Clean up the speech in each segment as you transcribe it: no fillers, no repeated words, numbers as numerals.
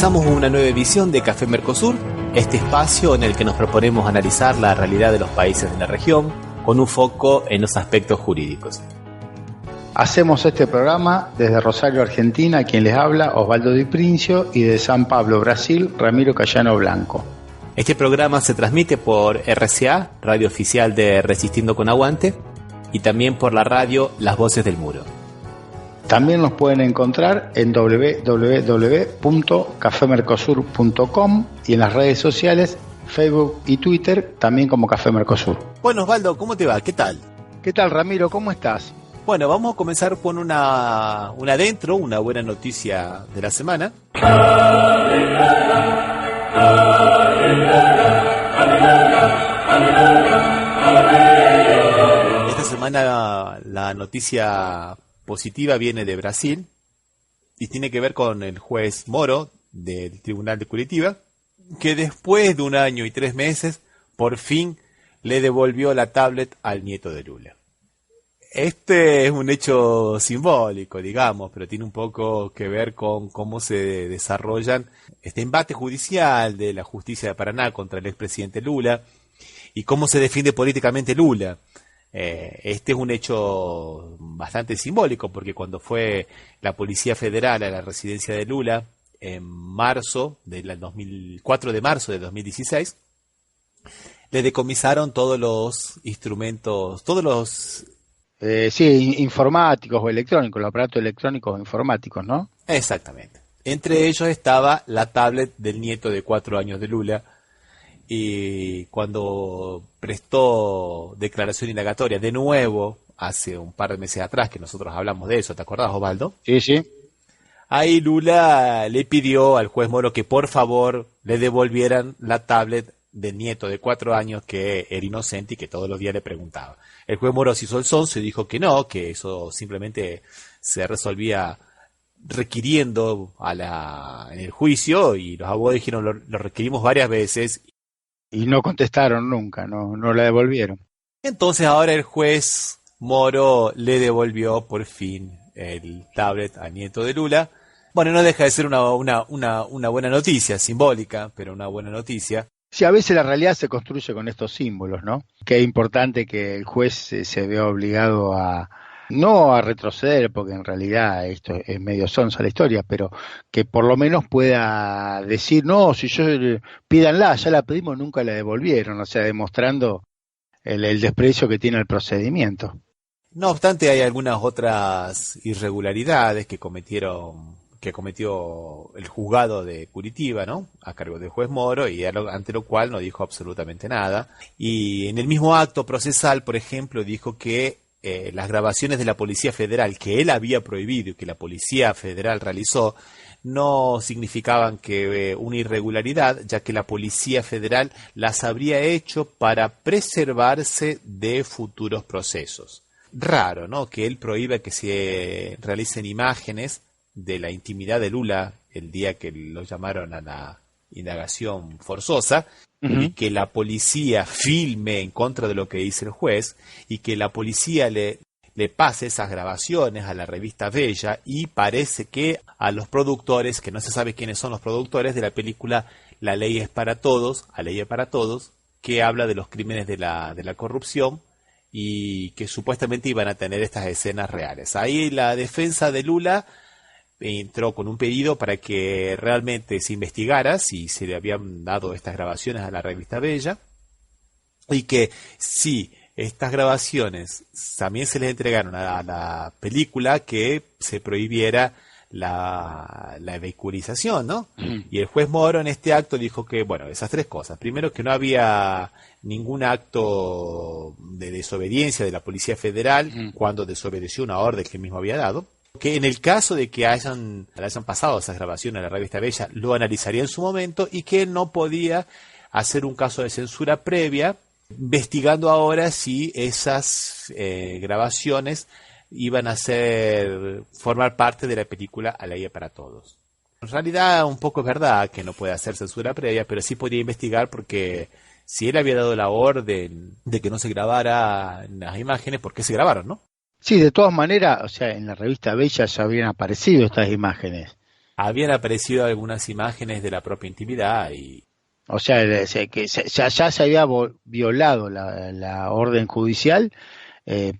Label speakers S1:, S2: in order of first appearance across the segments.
S1: Comenzamos una nueva edición de Café Mercosur, este espacio en el que nos proponemos analizar la realidad de los países de la región con un foco en los aspectos jurídicos.
S2: Hacemos este programa desde Rosario, Argentina, quien les habla, Osvaldo Di Princio, y de San Pablo, Brasil, Ramiro Cayano Blanco.
S1: Este programa se transmite por RCA, radio oficial de Resistiendo con Aguante, y también por la radio Las Voces del Muro.
S2: También nos pueden encontrar en www.cafemercosur.com y en las redes sociales, Facebook y Twitter, también como Café Mercosur.
S1: Bueno, Osvaldo, ¿cómo te va? ¿Qué tal?
S2: ¿Qué tal, Ramiro? ¿Cómo estás?
S1: Bueno, vamos a comenzar con una buena noticia de la semana. Esta semana la noticia positiva viene de Brasil y tiene que ver con el juez Moro del Tribunal de Curitiba, que después de 1 año y 3 meses por fin le devolvió la tablet al nieto de Lula. Este es un hecho simbólico, digamos, pero tiene un poco que ver con cómo se desarrollan este embate judicial de la justicia de Paraná contra el expresidente Lula y cómo se defiende políticamente Lula. Este es un hecho bastante simbólico porque cuando fue la Policía Federal a la residencia de Lula en 4 de marzo de 2016, le decomisaron todos los instrumentos,
S2: informáticos o electrónicos, los aparatos electrónicos o informáticos, ¿no?
S1: Exactamente. Entre ellos estaba la tablet del nieto de 4 años de Lula, y cuando prestó declaración indagatoria de nuevo, hace un par de meses atrás, que nosotros hablamos de eso, ¿te acordás, Osvaldo?
S2: Sí.
S1: Ahí Lula le pidió al juez Moro que por favor le devolvieran la tablet del nieto de 4 años que era inocente y que todos los días le preguntaba. El juez Moro se hizo el sonso y dijo que no, que eso simplemente se resolvía requiriendo en el juicio, y los abogados dijeron lo requerimos varias veces.
S2: Y no contestaron nunca, no la devolvieron.
S1: Entonces ahora el juez Moro le devolvió por fin el tablet al nieto de Lula. Bueno, no deja de ser una buena noticia, simbólica, pero una buena noticia.
S2: Sí, a veces la realidad se construye con estos símbolos, ¿no? Que es importante que el juez se vea obligado no a retroceder, porque en realidad esto es medio sonsa la historia, pero que por lo menos pueda decir, no, si pídanla, ya la pedimos, nunca la devolvieron, o sea, demostrando el desprecio que tiene el procedimiento.
S1: No obstante, hay algunas otras irregularidades que cometió el juzgado de Curitiba, ¿no?, a cargo del juez Moro, y ante lo cual no dijo absolutamente nada. Y en el mismo acto procesal, por ejemplo, dijo que las grabaciones de la Policía Federal que él había prohibido y que la Policía Federal realizó no significaban que una irregularidad, ya que la Policía Federal las habría hecho para preservarse de futuros procesos. Raro, ¿no?, que él prohíba que se realicen imágenes de la intimidad de Lula el día que lo llamaron a la indagación forzosa, y que la policía filme en contra de lo que dice el juez, y que la policía le pase esas grabaciones a la revista Bella, y parece que a los productores, que no se sabe quiénes son los productores de la película La Ley es para Todos, que habla de los crímenes de la corrupción, y que supuestamente iban a tener estas escenas reales. Ahí la defensa de Lula entró con un pedido para que realmente se investigara si se le habían dado estas grabaciones a la revista Bella, y que si estas grabaciones también se les entregaron a la película, que se prohibiera la vehiculización, ¿no? Y el juez Moro en este acto dijo que, bueno, esas 3 cosas. Primero, que no había ningún acto de desobediencia de la Policía Federal cuando desobedeció una orden que él mismo había dado. Que en el caso de que le hayan pasado esas grabaciones a la revista Bella, lo analizaría en su momento, y que él no podía hacer un caso de censura previa, investigando ahora si esas grabaciones iban a formar parte de la película A Ley para Todos. En realidad un poco es verdad que no puede hacer censura previa, pero sí podía investigar, porque si él había dado la orden de que no se grabara las imágenes, ¿por qué se grabaron, no?
S2: Sí, de todas maneras, o sea, en la revista Bella ya habían aparecido estas imágenes.
S1: habían aparecido algunas imágenes de la propia intimidad y...
S2: O sea, que ya se había violado la orden judicial,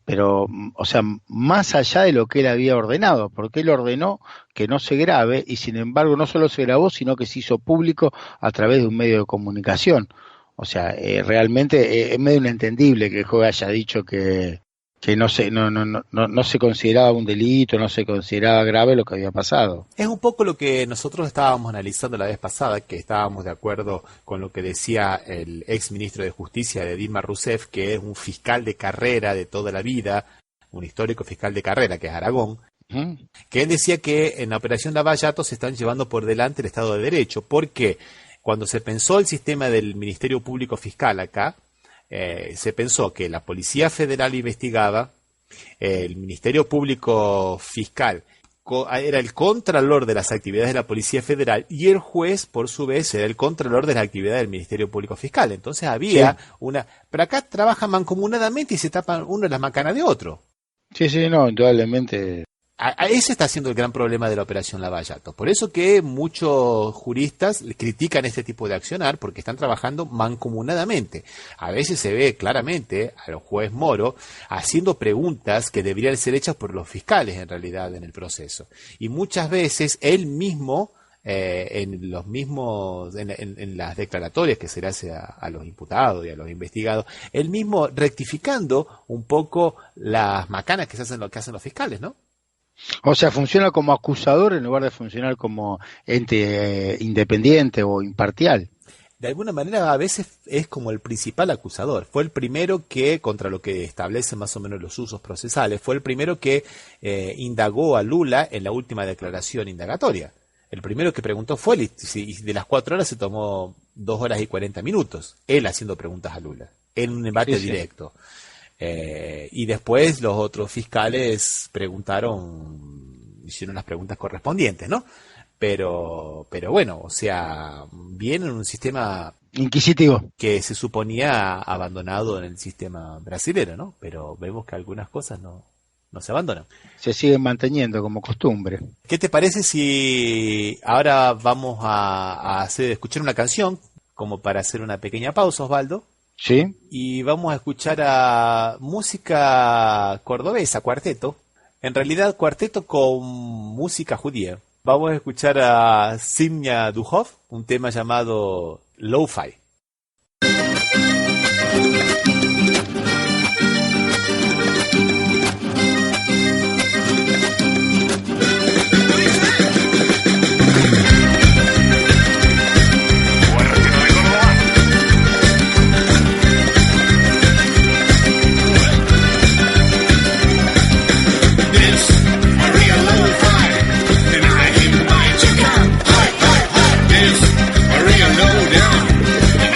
S2: pero, o sea, más allá de lo que él había ordenado, porque él ordenó que no se grabe y sin embargo no solo se grabó, sino que se hizo público a través de un medio de comunicación. O sea, realmente es medio inentendible que el juez haya dicho que no se consideraba un delito, no se consideraba grave lo que había pasado.
S1: Es un poco lo que nosotros estábamos analizando la vez pasada, que estábamos de acuerdo con lo que decía el ex ministro de Justicia de Dilma Rousseff, que es un fiscal de carrera de toda la vida, un histórico fiscal de carrera, que es Aragón, que él decía que en la operación Lavallato se están llevando por delante el Estado de Derecho, porque cuando se pensó el sistema del Ministerio Público Fiscal acá, se pensó que la Policía Federal investigaba, el Ministerio Público Fiscal era el contralor de las actividades de la Policía Federal y el juez, por su vez, era el contralor de las actividades del Ministerio Público Fiscal. Entonces había una... Pero acá trabajan mancomunadamente y se tapan uno en las macanas de otro.
S2: Sí, no, indudablemente...
S1: Ese está siendo el gran problema de la operación Lavallato. Por eso que muchos juristas critican este tipo de accionar, porque están trabajando mancomunadamente. A veces se ve claramente al juez Moro haciendo preguntas que deberían ser hechas por los fiscales en realidad en el proceso. Y muchas veces él mismo, en las declaratorias que se le hace a los imputados y a los investigados, él mismo rectificando un poco las macanas que hacen los fiscales, ¿no?
S2: O sea, funciona como acusador en lugar de funcionar como ente independiente o imparcial.
S1: De alguna manera a veces es como el principal acusador. Fue el primero que, contra lo que establece más o menos los usos procesales, fue el primero que indagó a Lula en la última declaración indagatoria. El primero que preguntó fue él, y de las 4 horas se tomó 2 horas y 40 minutos, él haciendo preguntas a Lula, en un debate directo. Y después los otros fiscales hicieron las preguntas correspondientes, ¿no? Pero bueno, o sea, viene en un sistema
S2: inquisitivo
S1: que se suponía abandonado en el sistema brasilero, ¿no? Pero vemos que algunas cosas no se abandonan.
S2: Se siguen manteniendo como costumbre.
S1: ¿Qué te parece si ahora vamos a escuchar una canción como para hacer una pequeña pausa, Osvaldo?
S2: Sí.
S1: Y vamos a escuchar a música cordobesa, cuarteto. En realidad, cuarteto con música judía. Vamos a escuchar a Simnia Duhov, un tema llamado Lo-Fi.
S3: Maria low down.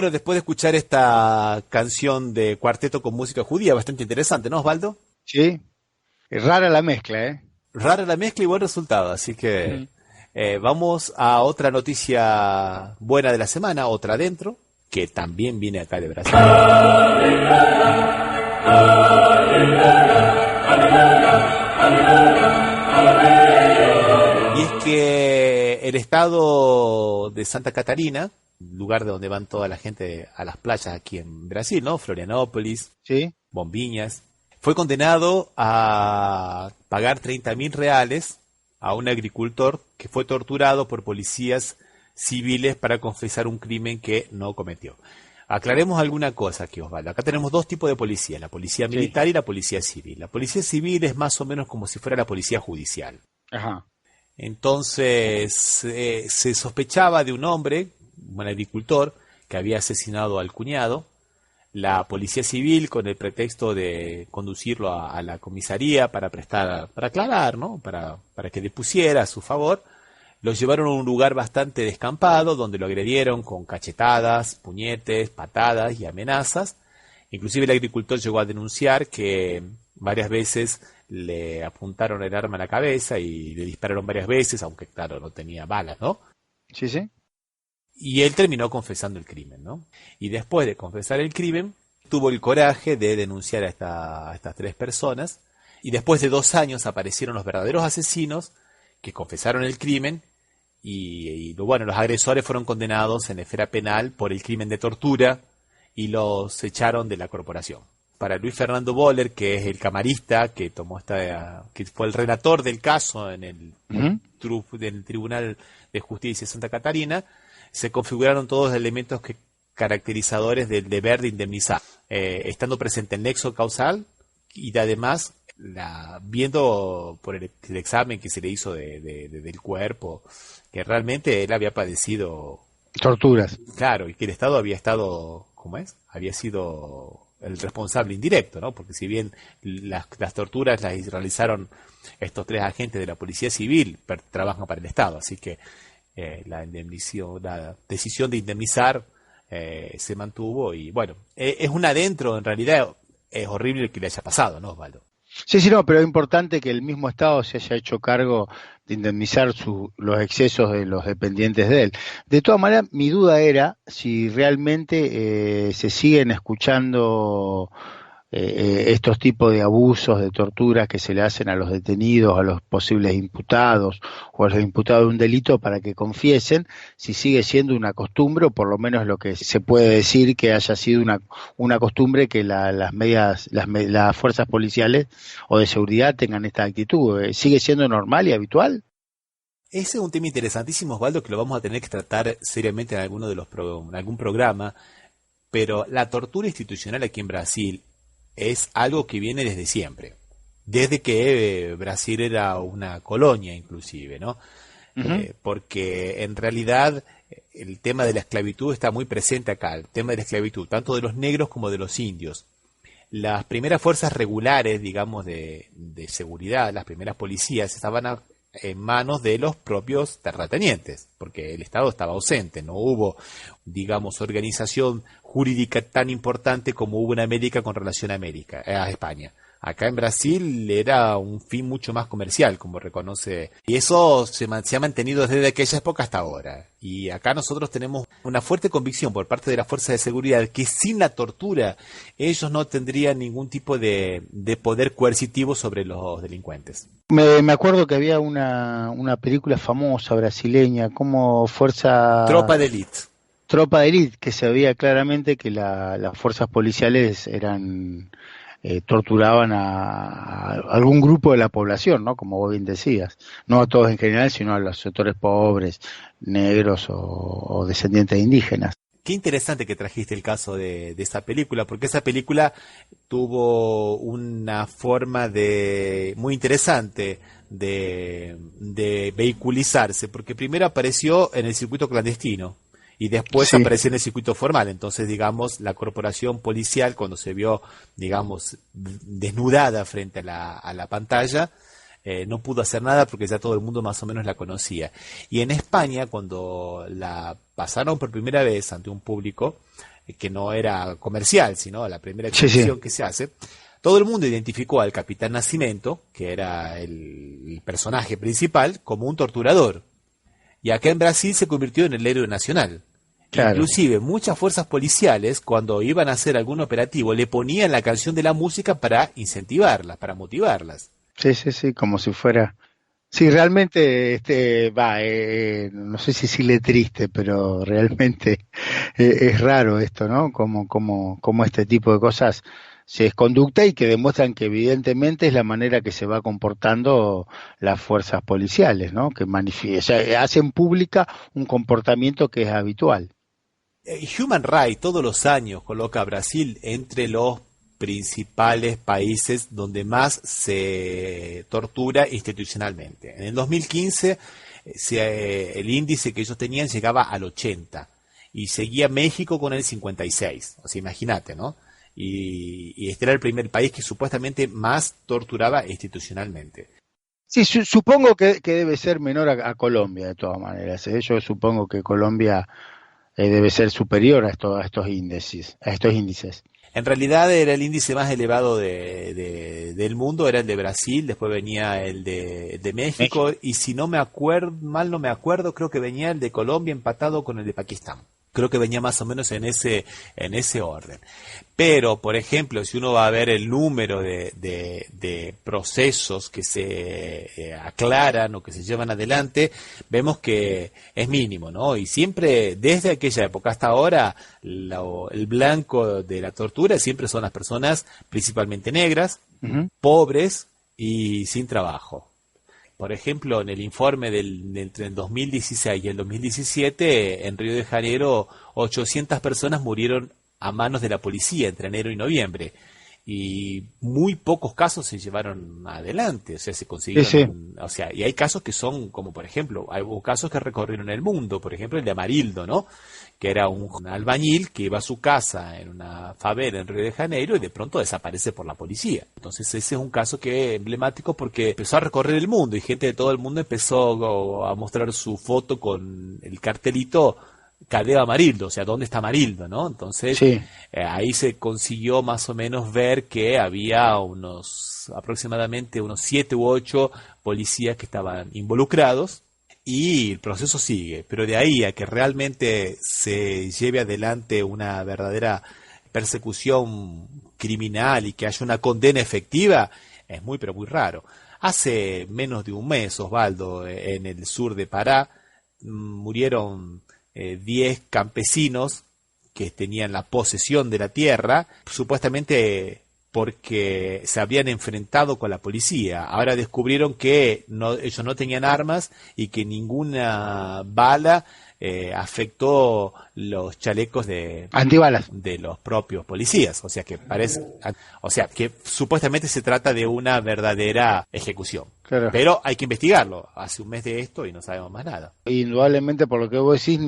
S1: Bueno, después de escuchar esta canción de cuarteto con música judía, bastante interesante, ¿no, Osvaldo?
S2: Sí, es rara la mezcla, ¿eh?
S1: Rara la mezcla y buen resultado, así que vamos a otra noticia buena de la semana, otra adentro, que también viene acá de Brasil. Y es que el estado de Santa Catarina, lugar de donde van toda la gente a las playas aquí en Brasil, ¿no? Florianópolis,
S2: Sí.
S1: Bombiñas, fue condenado a pagar 30.000 reales a un agricultor que fue torturado por policías civiles para confesar un crimen que no cometió. Aclaremos alguna cosa aquí, Osvaldo. Acá tenemos dos tipos de policía, la policía militar y la policía civil. La policía civil es más o menos como si fuera la policía judicial.
S2: Ajá.
S1: Entonces, se sospechaba de un hombre, un agricultor, que había asesinado al cuñado. La policía civil, con el pretexto de conducirlo a la comisaría para aclarar, ¿no? Para que depusiera a su favor, lo llevaron a un lugar bastante descampado, donde lo agredieron con cachetadas, puñetes, patadas y amenazas. Inclusive el agricultor llegó a denunciar que varias veces le apuntaron el arma a la cabeza y le dispararon varias veces, aunque claro, no tenía balas, ¿no?
S2: Sí, sí.
S1: Y él terminó confesando el crimen, ¿no? Y después de confesar el crimen, tuvo el coraje de denunciar a estas tres personas. Y después de 2 años aparecieron los verdaderos asesinos que confesaron el crimen. Y bueno, los agresores fueron condenados en esfera penal por el crimen de tortura y los echaron de la corporación. Para Luis Fernando Boller, que es el camarista que que fue el relator del caso en el Tribunal de Justicia de Santa Catarina, se configuraron todos los elementos caracterizadores del deber de indemnizar, estando presente el nexo causal y además viendo por el examen que se le hizo del cuerpo, que realmente él había padecido
S2: torturas.
S1: Claro, y que el Estado había estado, ¿cómo es? Había sido el responsable indirecto, ¿no? Porque si bien las torturas las realizaron estos 3 agentes de la Policía Civil, trabajan para el Estado, así que la decisión de indemnizar se mantuvo y bueno, es un adentro, en realidad es horrible que le haya pasado, ¿no, Osvaldo?
S2: Sí, no, pero es importante que el mismo Estado se haya hecho cargo de indemnizar los excesos de los dependientes de él. De todas maneras, mi duda era si realmente se siguen escuchando estos tipos de abusos, de torturas que se le hacen a los detenidos, a los posibles imputados o a los imputados de un delito para que confiesen, si sigue siendo una costumbre o por lo menos lo que se puede decir que haya sido una costumbre que las fuerzas policiales o de seguridad tengan esta actitud. ¿Sigue siendo normal y habitual?
S1: Ese es un tema interesantísimo, Osvaldo, que lo vamos a tener que tratar seriamente en en algún programa, pero la tortura institucional aquí en Brasil es algo que viene desde siempre, desde que Brasil era una colonia inclusive, ¿no? Porque en realidad el tema de la esclavitud está muy presente acá, el tema de la esclavitud, tanto de los negros como de los indios. Las primeras fuerzas regulares, digamos, de seguridad, las primeras policías, estaban en manos de los propios terratenientes, porque el Estado estaba ausente, no hubo, digamos, organización jurídica tan importante como hubo en América con relación a España. Acá en Brasil era un fin mucho más comercial, como reconoce, y eso se ha mantenido desde aquella época hasta ahora. Y acá nosotros tenemos una fuerte convicción por parte de las fuerzas de seguridad que sin la tortura ellos no tendrían ningún tipo de poder coercitivo sobre los delincuentes.
S2: Me acuerdo que había una película famosa brasileña como
S1: Tropa de Élite.
S2: Tropa de Élite, que se veía claramente que las fuerzas policiales torturaban a algún grupo de la población, ¿no? Como vos bien decías, no a todos en general, sino a los sectores pobres, negros o descendientes de indígenas.
S1: Qué interesante que trajiste el caso de esa película, porque esa película tuvo una forma muy interesante de vehiculizarse, porque primero apareció en el circuito clandestino y después apareció en el circuito formal. Entonces, digamos, la corporación policial, cuando se vio, digamos, desnudada frente a la pantalla, no pudo hacer nada porque ya todo el mundo más o menos la conocía. Y en España, cuando la pasaron por primera vez ante un público que no era comercial, sino la primera exhibición que se hace, todo el mundo identificó al Capitán Nascimento, que era el personaje principal, como un torturador. Y acá en Brasil se convirtió en el héroe nacional. Claro. Inclusive muchas fuerzas policiales, cuando iban a hacer algún operativo, le ponían la canción de la música para incentivarlas, para motivarlas.
S2: Sí, como si fuera... Sí, realmente, no sé si decirle triste, pero realmente es raro esto, ¿no? Como este tipo de cosas se es conducta y que demuestran que evidentemente es la manera que se va comportando las fuerzas policiales, ¿no? Que hacen pública un comportamiento que es habitual.
S1: Human Rights todos los años coloca a Brasil entre los principales países donde más se tortura institucionalmente. En el 2015 el índice que ellos tenían llegaba al 80 y seguía México con el 56. O sea, imagínate, ¿no? Y este era el primer país que supuestamente más torturaba institucionalmente.
S2: Sí, supongo que debe ser menor a Colombia de todas maneras. Yo supongo que Colombia debe ser superior a estos índices.
S1: En realidad era el índice más elevado del mundo, era el de Brasil, después venía el de México, y si no me acuerdo, creo que venía el de Colombia empatado con el de Pakistán. Creo que venía más o menos en ese orden. Pero, por ejemplo, si uno va a ver el número de procesos que se aclaran o que se llevan adelante, vemos que es mínimo, ¿no? Y siempre, desde aquella época hasta ahora, el blanco de la tortura siempre son las personas principalmente negras, pobres y sin trabajo. Por ejemplo, en el informe entre el 2016 y el 2017, en Río de Janeiro, 800 personas murieron a manos de la policía entre enero y noviembre. Y muy pocos casos se llevaron adelante, o sea, se consiguieron, o sea, y hay casos que son, como por ejemplo, hubo casos que recorrieron el mundo, por ejemplo el de Amarildo, ¿no? Que era un albañil que iba a su casa en una favela en Río de Janeiro y de pronto desaparece por la policía. Entonces ese es un caso que es emblemático porque empezó a recorrer el mundo y gente de todo el mundo empezó a mostrar su foto con el cartelito Cadeo Amarildo, o sea, ¿dónde está Amarildo, no? Entonces, ahí se consiguió más o menos ver que había aproximadamente unos 7 u 8 policías que estaban involucrados y el proceso sigue, pero de ahí a que realmente se lleve adelante una verdadera persecución criminal y que haya una condena efectiva, es muy, pero muy raro. Hace menos de un mes, Osvaldo, en el sur de Pará, murieron 10 campesinos que tenían la posesión de la tierra, supuestamente porque se habían enfrentado con la policía. Ahora descubrieron que ellos no tenían armas y que ninguna bala afectó los chalecos
S2: antibalas
S1: de los propios policías. O sea que supuestamente se trata de una verdadera ejecución. Claro. Pero hay que investigarlo. Hace un mes de esto y no sabemos más nada.
S2: Indudablemente, por lo que vos decís,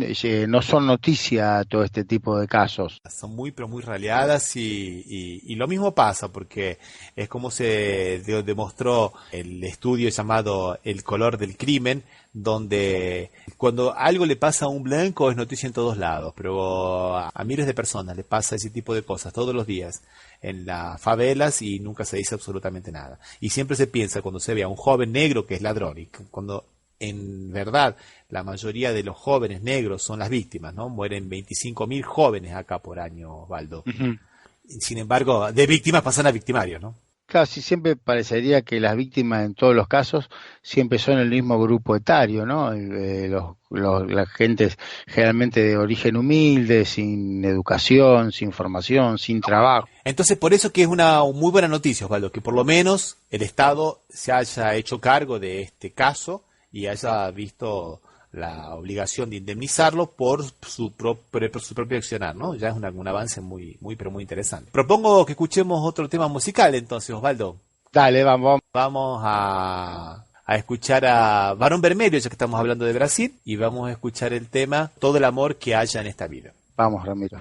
S2: no son noticia todo este tipo de casos.
S1: Son muy, pero muy raleadas y lo mismo pasa porque es como se demostró el estudio llamado El color del crimen, donde cuando algo le pasa a un blanco es noticia en todos lados, pero a miles de personas le pasa ese tipo de cosas todos los días en las favelas y nunca se dice absolutamente nada. Y siempre se piensa cuando se ve a un joven negro que es ladrón, y cuando en verdad la mayoría de los jóvenes negros son las víctimas, ¿no? Mueren 25.000 jóvenes acá por año, Osvaldo. Uh-huh. Sin embargo, de víctimas pasan a victimarios, ¿no?
S2: Claro, sí, siempre parecería que las víctimas en todos los casos siempre son el mismo grupo etario, ¿no? La gente generalmente de origen humilde, sin educación, sin formación, sin trabajo.
S1: Entonces, por eso que es una muy buena noticia, Osvaldo, que por lo menos el Estado se haya hecho cargo de este caso y haya visto la obligación de indemnizarlo por su propio accionar, ¿no? Ya es un avance muy, muy, pero muy interesante. Propongo que escuchemos otro tema musical, entonces, Osvaldo.
S2: Dale, vamos.
S1: Vamos a escuchar a Barón Vermelho, ya que estamos hablando de Brasil, y vamos a escuchar el tema Todo el amor que haya en esta vida.
S2: Vamos, Ramiro.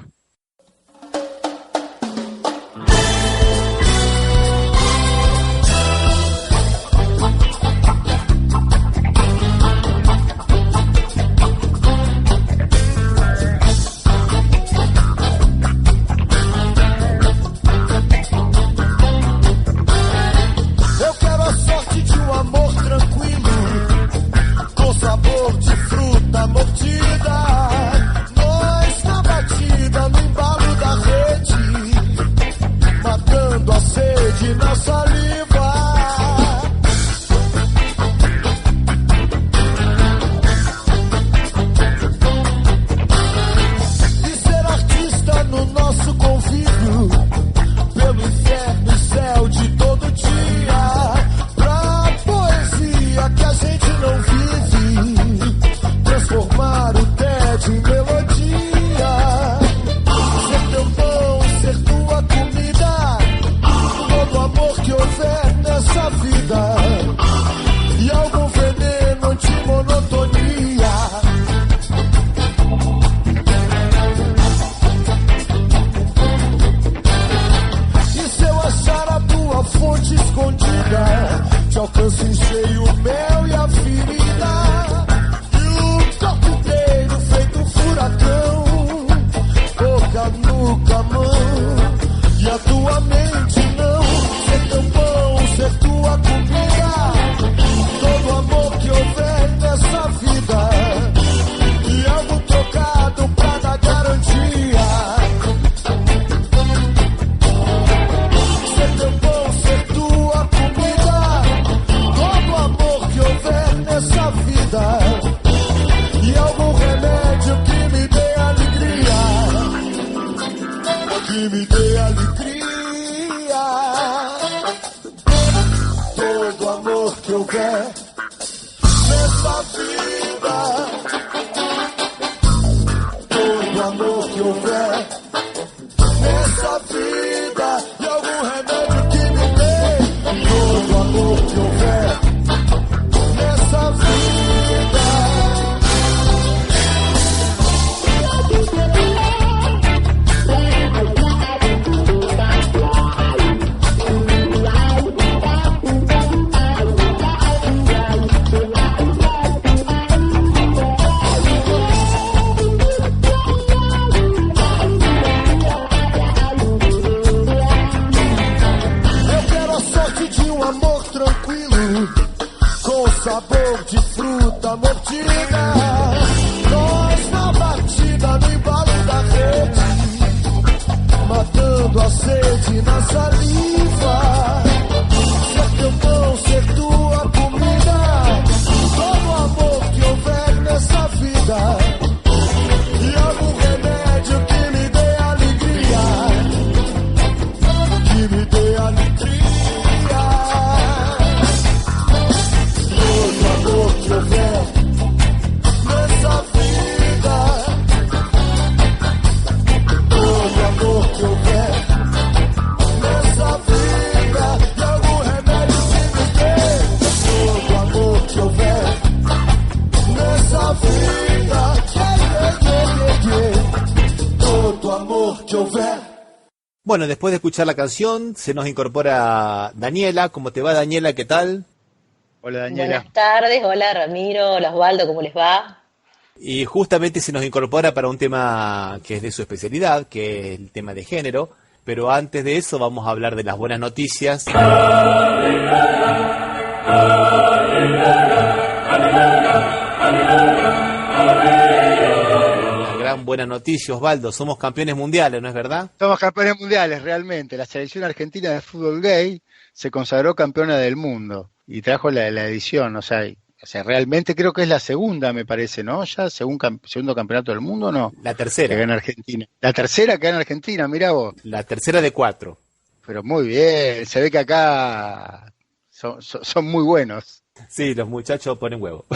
S3: que me dê alegria. Todo amor que houver nessa vida, todo amor que houver nessa vida, e algum remédio que me dê todo amor que houver nessa vida. Sabor de fruta mordida, nós na batida no embalo da rede, matando a sede na saliva. Ser teu pão, ser tua comida, todo amor que houver nessa vida, e algum remédio que me dê alegria, que me dê alegria.
S1: Bueno, después de escuchar la canción, se nos incorpora Daniela. ¿Cómo te va, Daniela? ¿Qué tal?
S2: Hola, Daniela.
S4: Buenas tardes, hola Ramiro, hola Osvaldo, ¿cómo les va?
S1: Y justamente se nos incorpora para un tema que es de su especialidad, que es el tema de género. Pero antes de eso vamos a hablar de las buenas noticias. Buena noticia, Osvaldo, somos campeones mundiales, ¿no es verdad?
S2: Somos campeones mundiales, realmente. La selección argentina de fútbol gay se consagró campeona del mundo y trajo la edición, o sea, realmente creo que es la segunda, me parece, ¿no? Ya, segundo campeonato del mundo, ¿no?
S1: La tercera.
S2: Que gana Argentina. La tercera que gana Argentina, mirá vos.
S1: La tercera de 4.
S2: Pero muy bien, se ve que acá son muy buenos.
S1: Sí, los muchachos ponen huevo.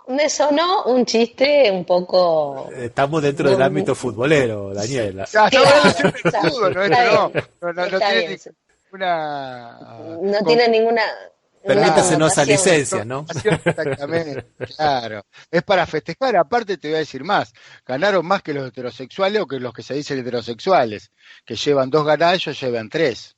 S4: Me sonó un chiste un poco...
S1: Estamos dentro del ámbito futbolero, Daniela.
S2: Estamos hablando siempre de fútbol,
S4: no tiene ninguna...
S1: Permítasenos a licencias, ¿no?
S2: Exactamente, claro. Es para festejar, aparte te voy a decir más. Ganaron más que los heterosexuales o que los que se dicen heterosexuales, que llevan 2 ganadas, ellos llevan 3.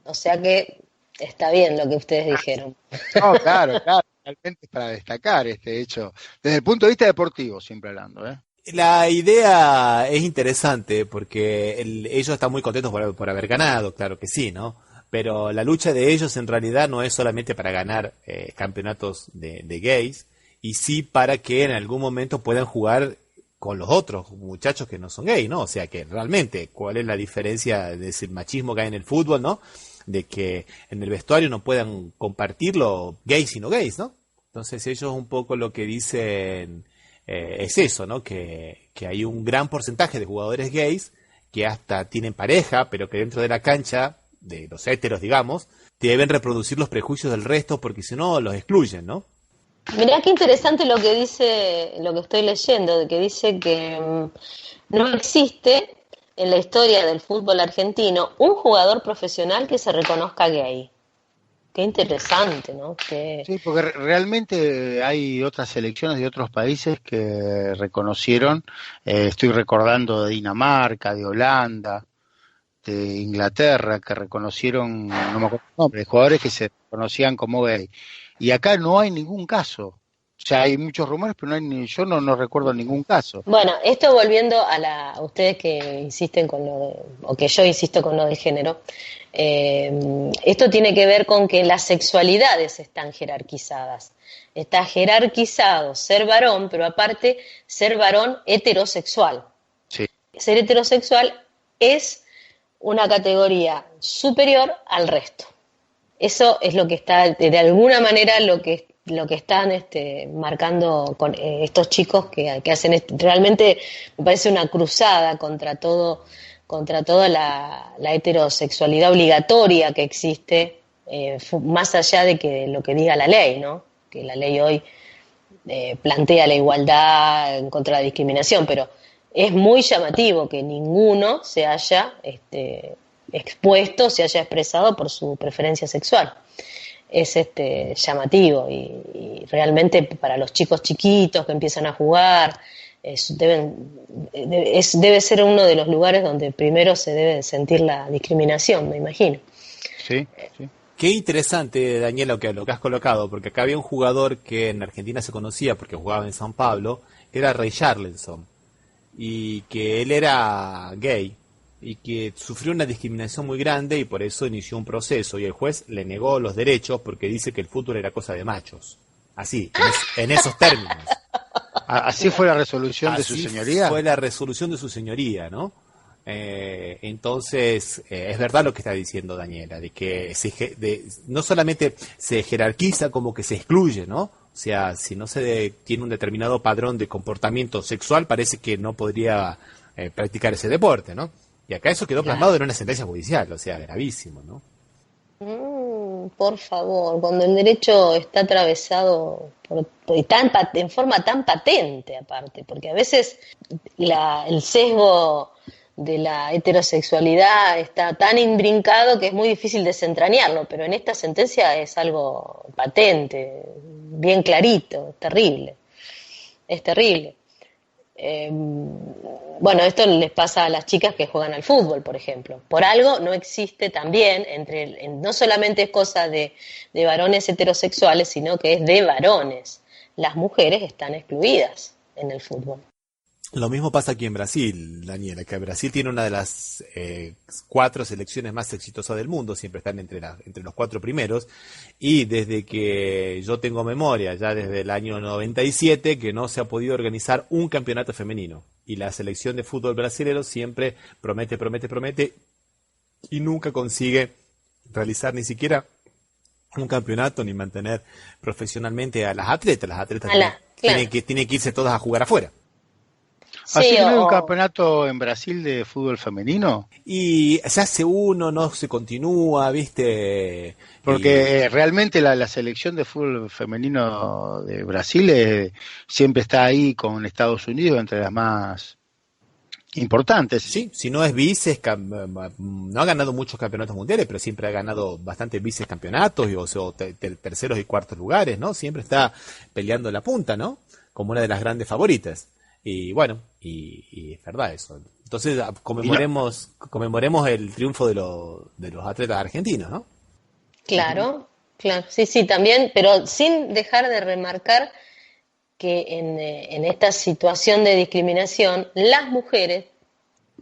S4: O sea que está bien lo que ustedes dijeron.
S2: No, claro, realmente es para destacar este hecho, desde el punto de vista deportivo, siempre hablando, ¿eh?
S1: La idea es interesante porque ellos están muy contentos por haber ganado, claro que sí, ¿no? Pero la lucha de ellos en realidad no es solamente para ganar campeonatos de gays, y sí para que en algún momento puedan jugar con los otros muchachos que no son gays, ¿no? O sea que realmente, ¿cuál es la diferencia de ese machismo que hay en el fútbol, ¿no? De que en el vestuario no puedan compartirlo gays y no gays, ¿no? Entonces ellos un poco lo que dicen es eso, ¿no? Que hay un gran porcentaje de jugadores gays que hasta tienen pareja, pero que dentro de la cancha, de los héteros, digamos, deben reproducir los prejuicios del resto porque si no los excluyen, ¿no?
S4: Mirá qué interesante lo que dice, lo que estoy leyendo, de que dice que no existe en la historia del fútbol argentino un jugador profesional que se reconozca gay. Qué interesante, ¿no?
S2: Sí, porque realmente hay otras selecciones de otros países que reconocieron, estoy recordando de Dinamarca, de Holanda, de Inglaterra, que reconocieron, no me acuerdo el nombre, de jugadores que se reconocían como gay. Y acá no hay ningún caso. O sea, hay muchos rumores, pero yo no recuerdo ningún caso.
S4: Bueno, esto volviendo a ustedes que insisten con o que yo insisto con lo de género, esto tiene que ver con que las sexualidades están jerarquizadas. Está jerarquizado ser varón, pero aparte ser varón heterosexual.
S2: Sí.
S4: Ser heterosexual es una categoría superior al resto. Eso es lo que está, de alguna manera, lo que lo que están marcando con estos chicos que hacen realmente me parece una cruzada contra toda la heterosexualidad obligatoria que existe, más allá de que lo que diga la ley, ¿no? Que la ley hoy plantea la igualdad en contra de la discriminación, pero es muy llamativo que ninguno se haya expuesto, se haya expresado por su preferencia sexual. Es llamativo y realmente para los chicos chiquitos que empiezan a jugar debe ser uno de los lugares donde primero se debe sentir la discriminación, me imagino.
S2: Sí, sí.
S1: Qué interesante, Daniel, lo que has colocado, porque acá había un jugador que en Argentina se conocía porque jugaba en San Pablo, era Ray Charlenson, y que él era gay y que sufrió una discriminación muy grande y por eso inició un proceso y el juez le negó los derechos porque dice que el fútbol era cosa de machos. Así, en esos términos.
S2: ¿Así fue la resolución de su señoría?
S1: Fue la resolución de su señoría, ¿no? Entonces, es verdad lo que está diciendo Daniela, de que no solamente se jerarquiza, como que se excluye, ¿no? O sea, si no tiene un determinado padrón de comportamiento sexual, parece que no podría practicar ese deporte, ¿no? Y acá eso quedó plasmado en una sentencia judicial, o sea, gravísimo, ¿no?
S4: Por favor, cuando el derecho está atravesado en forma tan patente aparte, porque a veces el sesgo de la heterosexualidad está tan imbrincado que es muy difícil desentrañarlo, pero en esta sentencia es algo patente, bien clarito, es terrible. Bueno, esto les pasa a las chicas que juegan al fútbol, por ejemplo. Por algo no existe también, no solamente es cosa de varones heterosexuales, sino que es de varones. Las mujeres están excluidas en el fútbol.
S1: Lo mismo pasa aquí en Brasil, Daniela, que Brasil tiene una de las 4 selecciones más exitosas del mundo, siempre están entre los 4 primeros, y desde que yo tengo memoria, ya desde el año 97, que no se ha podido organizar un campeonato femenino. Y la selección de fútbol brasilero siempre promete, y nunca consigue realizar ni siquiera un campeonato ni mantener profesionalmente a las atletas. Las atletas tienen que irse todas a jugar afuera.
S2: ¿Así que no hay un campeonato en Brasil de fútbol femenino?
S1: Y se hace uno, no se continúa, ¿viste?
S2: Porque realmente la selección de fútbol femenino de Brasil siempre está ahí con Estados Unidos entre las más importantes.
S1: Sí, si no es no ha ganado muchos campeonatos mundiales, pero siempre ha ganado bastantes vicecampeonatos o terceros y cuartos lugares, ¿no? Siempre está peleando la punta, ¿no? Como una de las grandes favoritas. Y bueno, y es verdad eso. Entonces conmemoremos el triunfo de los atletas argentinos, ¿no?
S4: Claro, sí, también, pero sin dejar de remarcar que en esta situación de discriminación las mujeres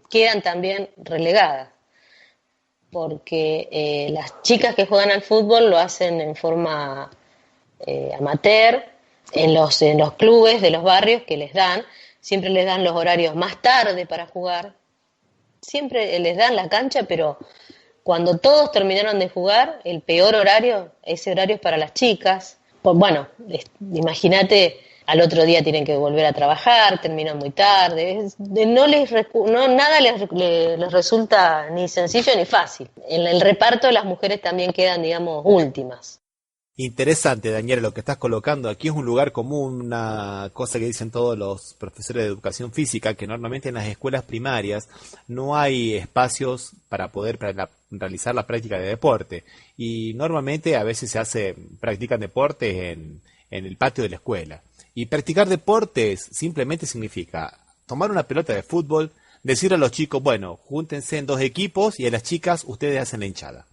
S4: quedan también relegadas, porque las chicas que juegan al fútbol lo hacen en forma amateur, en los clubes de los barrios que les dan. Siempre les dan los horarios más tarde para jugar, siempre les dan la cancha, pero cuando todos terminaron de jugar, el peor horario, ese horario es para las chicas. Pues bueno, imagínate, al otro día tienen que volver a trabajar, terminan muy tarde, nada les resulta ni sencillo ni fácil. En el reparto las mujeres también quedan, digamos, últimas.
S1: Interesante, Daniela, lo que estás colocando aquí es un lugar común, una cosa que dicen todos los profesores de educación física, que normalmente en las escuelas primarias no hay espacios para poder realizar la práctica de deporte y normalmente a veces practican deportes en el patio de la escuela. Y practicar deportes simplemente significa tomar una pelota de fútbol, decir a los chicos, bueno, júntense en 2 equipos y a las chicas ustedes hacen la hinchada.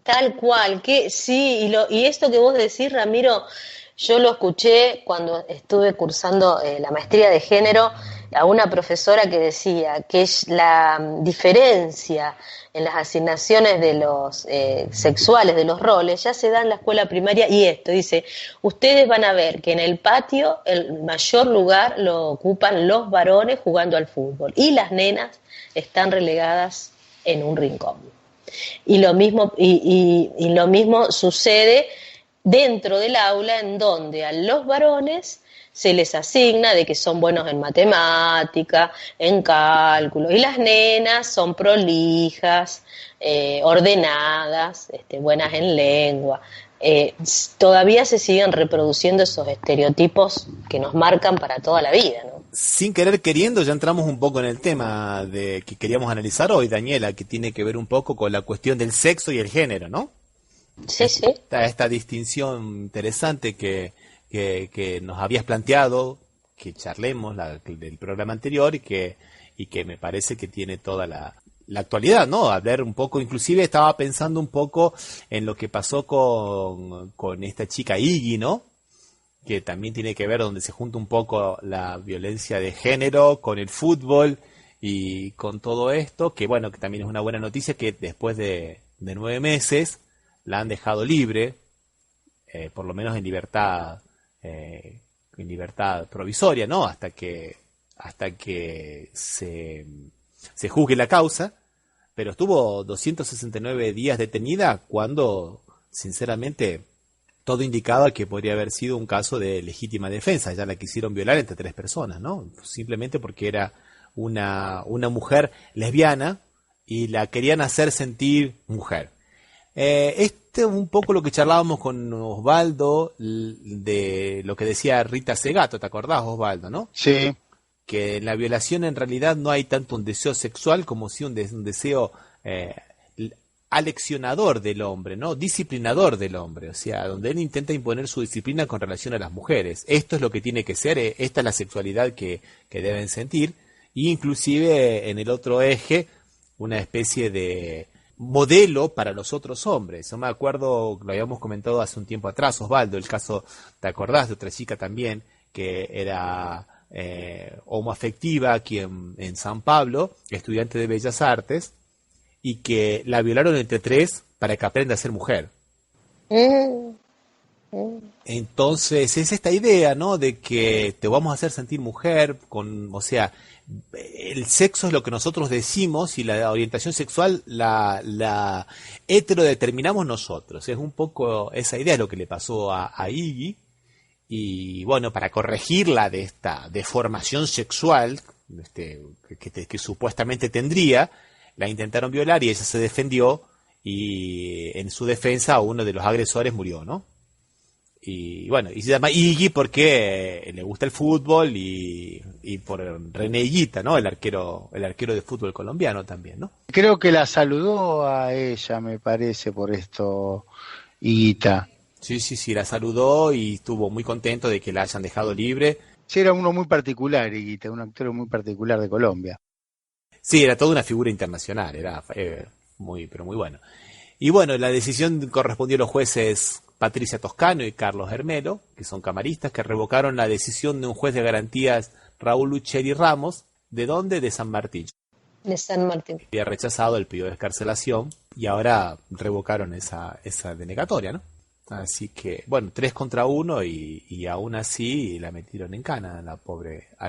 S4: Tal cual, que sí, y esto que vos decís, Ramiro, yo lo escuché cuando estuve cursando la maestría de género a una profesora que decía que la diferencia en las asignaciones de los sexuales, de los roles, ya se da en la escuela primaria y dice, ustedes van a ver que en el patio el mayor lugar lo ocupan los varones jugando al fútbol y las nenas están relegadas en un rincón. Y lo mismo sucede dentro del aula, en donde a los varones se les asigna de que son buenos en matemática, en cálculo, y las nenas son prolijas, ordenadas, buenas en lengua. Todavía se siguen reproduciendo esos estereotipos que nos marcan para toda la vida, ¿no?
S1: Sin querer queriendo, ya entramos un poco en el tema de que queríamos analizar hoy, Daniela, que tiene que ver un poco con la cuestión del sexo y el género, ¿no?
S4: Sí, sí.
S1: Esta distinción interesante que nos habías planteado, que charlemos del programa anterior y que me parece que tiene toda la actualidad, ¿no? Hablar un poco, inclusive estaba pensando un poco en lo que pasó con esta chica Iggy, ¿no? Que también tiene que ver donde se junta un poco la violencia de género con el fútbol y con todo esto, que bueno, que también es una buena noticia que después de 9 meses la han dejado libre, por lo menos en libertad provisoria, ¿no? Hasta que se juzgue la causa, pero estuvo 269 días detenida cuando, sinceramente, todo indicaba que podría haber sido un caso de legítima defensa. Ya la quisieron violar entre 3 personas, ¿no? Simplemente porque era una mujer lesbiana y la querían hacer sentir mujer. Este es un poco lo que charlábamos con Osvaldo de lo que decía Rita Segato, ¿te acordás, Osvaldo, no?
S2: Sí.
S1: Que en la violación en realidad no hay tanto un deseo sexual como sí un deseo aleccionador del hombre, ¿no? Disciplinador del hombre, o sea, donde él intenta imponer su disciplina con relación a las mujeres. Esto es lo que tiene que ser, esta es la sexualidad que deben sentir, y inclusive en el otro eje, una especie de modelo para los otros hombres. Yo me acuerdo, lo habíamos comentado hace un tiempo atrás, Osvaldo, el caso, ¿te acordás de otra chica también que era homoafectiva aquí en San Pablo, estudiante de Bellas Artes, y que la violaron entre 3 para que aprenda a ser mujer? Entonces es esta idea, ¿no? De que te vamos a hacer sentir mujer, o sea, el sexo es lo que nosotros decimos y la orientación sexual la heterodeterminamos nosotros. Es un poco esa idea lo que le pasó a Iggy. Y bueno, para corregirla de esta deformación sexual que supuestamente tendría, la intentaron violar y ella se defendió, y en su defensa uno de los agresores murió, ¿no? Y bueno, y se llama Iggy porque le gusta el fútbol y por René Higuita, ¿no? El arquero de fútbol colombiano también, ¿no?
S2: Creo que la saludó a ella, me parece, por esto, Higuita.
S1: Sí, la saludó y estuvo muy contento de que la hayan dejado libre.
S2: Sí, era uno muy particular, Higuita, un actor muy particular de Colombia.
S1: Sí, era toda una figura internacional, era pero muy bueno. Y bueno, la decisión correspondió a los jueces Patricia Toscano y Carlos Hermelo, que son camaristas, que revocaron la decisión de un juez de garantías, Raúl Lucheri Ramos. ¿De dónde? De San Martín.
S4: De San Martín.
S1: Había rechazado el pedido de excarcelación y ahora revocaron esa denegatoria, ¿no? Así que, bueno, 3 contra 1 y aún así la metieron en cana a la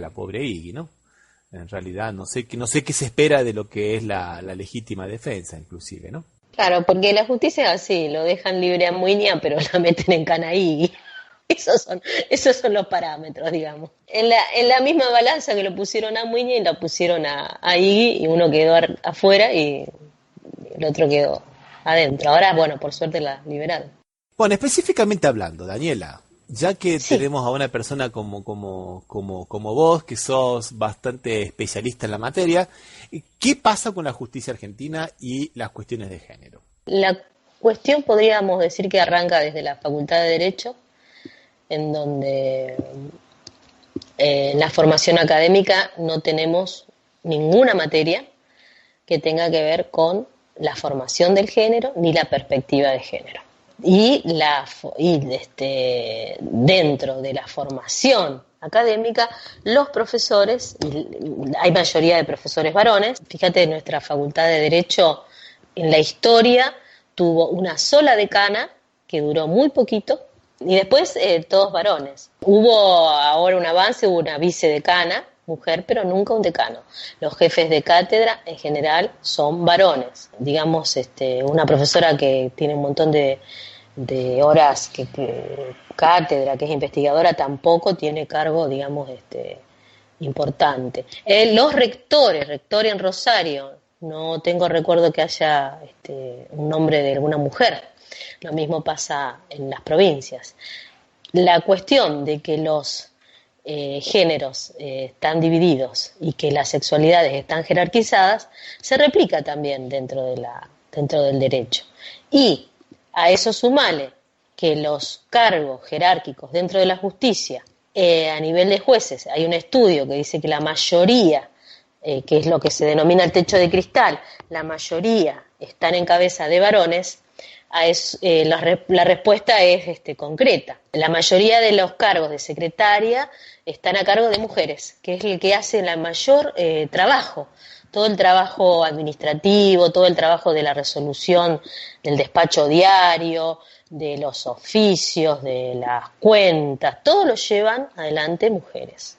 S1: pobre Iggy, ¿no? En realidad no sé qué se espera de lo que es la legítima defensa, inclusive, ¿no?
S4: Claro, porque la justicia es así, lo dejan libre a Muiña, pero la meten en cana a Iggy. Esos son los parámetros, digamos. En la misma balanza que lo pusieron a Muiña y la pusieron a Iggy, y uno quedó afuera y el otro quedó adentro. Ahora, bueno, por suerte la liberaron.
S1: Bueno, específicamente hablando, Daniela, ya que
S4: Sí.
S1: tenemos a una persona como vos, que sos bastante especialista en la materia, ¿qué pasa con la justicia argentina y las cuestiones de género?
S4: La cuestión podríamos decir que arranca desde la Facultad de Derecho, en donde en la formación académica no tenemos ninguna materia que tenga que ver con la formación del género ni la perspectiva de género. Y dentro de la formación académica, los profesores, y hay mayoría de profesores varones, fíjate, nuestra Facultad de Derecho en la historia tuvo una sola decana que duró muy poquito, y después todos varones. Hubo ahora un avance, hubo una vicedecana, mujer, pero nunca un decano. Los jefes de cátedra en general son varones. Digamos, una profesora que tiene un montón de de horas que cátedra, que es investigadora, tampoco tiene cargo, digamos, importante. Los rectores, rector en Rosario, no tengo recuerdo que haya un nombre de alguna mujer. Lo mismo pasa en las provincias. La cuestión de que los géneros están divididos y que las sexualidades están jerarquizadas se replica también dentro del derecho. Y a eso sumale que los cargos jerárquicos dentro de la justicia, a nivel de jueces, hay un estudio que dice que la mayoría, que es lo que se denomina el techo de cristal, la mayoría están en cabeza de varones. La respuesta es concreta. La mayoría de los cargos de secretaria están a cargo de mujeres, que es el que hace el mayor trabajo. Todo el trabajo administrativo, todo el trabajo de la resolución del despacho diario, de los oficios, de las cuentas, todo lo llevan adelante mujeres.